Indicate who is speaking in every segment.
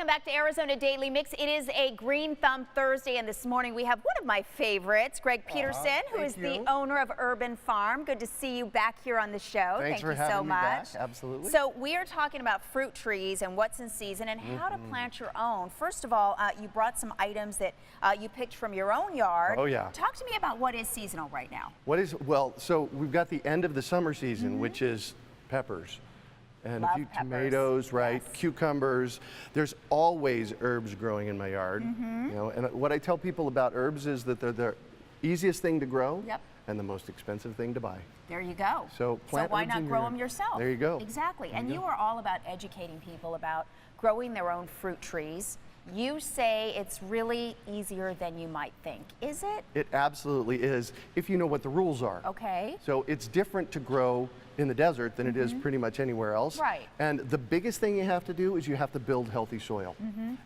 Speaker 1: Welcome back to Arizona Daily Mix. It is a Green Thumb Thursday, and this morning we have one of my favorites, Greg Peterson, who is the owner of Urban Farm. Good to see you back here on the show.
Speaker 2: Thanks for having me back. Absolutely.
Speaker 1: So we are talking about fruit trees and what's in season and how to plant your own. First of all, you brought some items that you picked from your own yard.
Speaker 2: Oh yeah.
Speaker 1: Talk to me about what is seasonal right now.
Speaker 2: Well, so we've got the end of the summer season, which is peppers. And a few tomatoes, right? Yes. Cucumbers. There's always herbs growing in my yard. You know, and what I tell people about herbs is that they're the easiest thing to grow and the most expensive thing to buy.
Speaker 1: There you go.
Speaker 2: So
Speaker 1: why not grow them yourself?
Speaker 2: There you go.
Speaker 1: Exactly. And you are all about educating people about growing their own fruit trees. You say it's really easier than you might think. Is it?
Speaker 2: It absolutely is, if you know what the rules are.
Speaker 1: Okay.
Speaker 2: So it's different to grow in the desert than it is pretty much anywhere else.
Speaker 1: Right.
Speaker 2: And the biggest thing you have to do is you have to build healthy soil.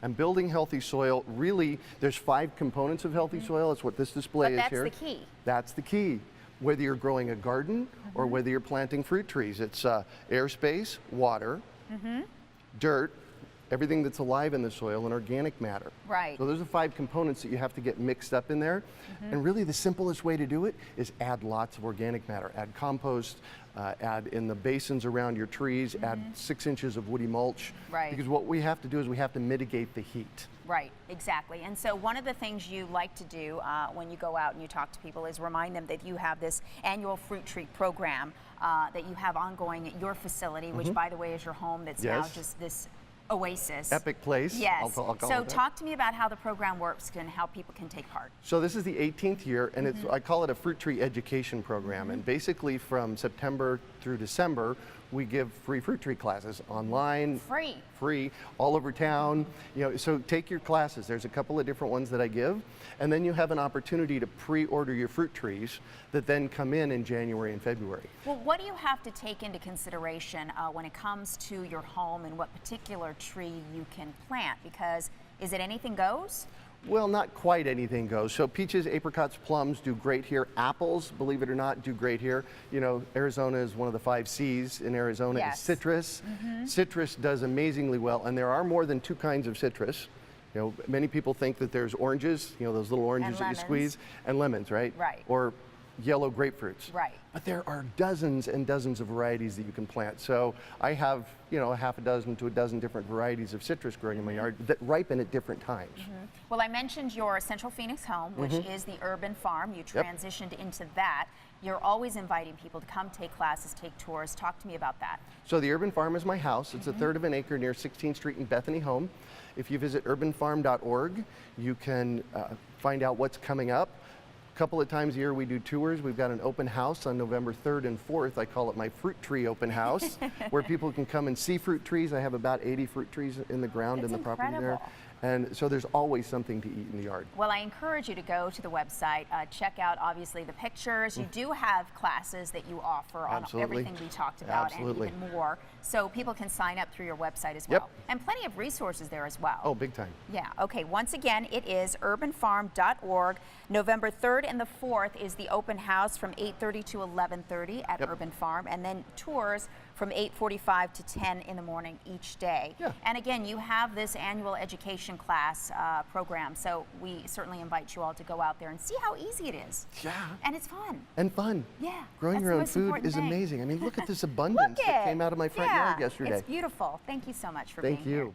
Speaker 2: And building healthy soil, really, there's 5 components of healthy soil. That's what this display is here.
Speaker 1: But that's the key.
Speaker 2: That's the key. Whether you're growing a garden or whether you're planting fruit trees, it's airspace, water, dirt, everything that's alive in the soil, and organic matter.
Speaker 1: Right.
Speaker 2: So those are 5 components that you have to get mixed up in there. And really the simplest way to do it is add lots of organic matter. Add compost, add in the basins around your trees, add 6 inches of woody mulch.
Speaker 1: Right.
Speaker 2: Because what we have to do is we have to mitigate the heat.
Speaker 1: Right, exactly. And so one of the things you like to do when you go out and you talk to people is remind them that you have this annual fruit tree program that you have ongoing at your facility, which by the way is your home that's now just this oasis.
Speaker 2: Epic place.
Speaker 1: Yes.
Speaker 2: I'll call
Speaker 1: so
Speaker 2: it
Speaker 1: talk to me about how the program works and how people can take part.
Speaker 2: So this is the 18th year, and it's, I call it a fruit tree education program. And basically from September through December, we give free fruit tree classes online. Free, all over town. You know, so take your classes. There's a couple of different ones that I give, and then you have an opportunity to pre-order your fruit trees that then come in January and February.
Speaker 1: Well, what do you have to take into consideration when it comes to your home and what particular tree you can plant? Because is it anything goes?
Speaker 2: Well, not quite anything goes. So peaches, apricots, plums do great here. Apples, believe it or not, do great here. You know, Arizona is one of the 5 C's in Arizona. Is citrus. Citrus does amazingly well, and there are more than 2 kinds of citrus. You know, many people think that there's oranges, you know, those little oranges that you squeeze, and lemons, right?
Speaker 1: Right.
Speaker 2: Or yellow grapefruits.
Speaker 1: Right.
Speaker 2: But there are dozens and dozens of varieties that you can plant. So I have, you know, a half a dozen to a dozen different varieties of citrus growing in my yard that ripen at different times.
Speaker 1: Well, I mentioned your Central Phoenix home, which is the Urban Farm. You transitioned into that. You're always inviting people to come take classes, take tours. Talk to me about that. So
Speaker 2: the Urban Farm is my house. It's a 1/3 of an acre near 16th Street in Bethany Home. If you visit urbanfarm.org, you can find out what's coming up. A couple of times a year we do tours. We've got an open house on November 3rd and 4th. I call it my fruit tree open house, where people can come and see fruit trees. I have about 80 fruit trees in the ground in the property there. And so there's always something to eat in the yard.
Speaker 1: Well, I encourage you to go to the website, check out obviously the pictures. You do have classes that you offer on everything we talked about and even more. So people can sign up through your website as well. And plenty of resources there as well.
Speaker 2: Oh, big time.
Speaker 1: Yeah, okay. Once again, it is urbanfarm.org. November 3rd and the 4th is the open house from 8:30 to 11:30 at Urban Farm, and then tours from 8:45 to 10 in the morning each day. And again, you have this annual education class program, so we certainly invite you all to go out there and see how easy it is. And it's fun.
Speaker 2: And fun.
Speaker 1: Yeah.
Speaker 2: Growing your own food is amazing. I mean, look at this abundance that came out of my front yard yesterday.
Speaker 1: It's beautiful. Thank you so much for being here.
Speaker 2: Thank you.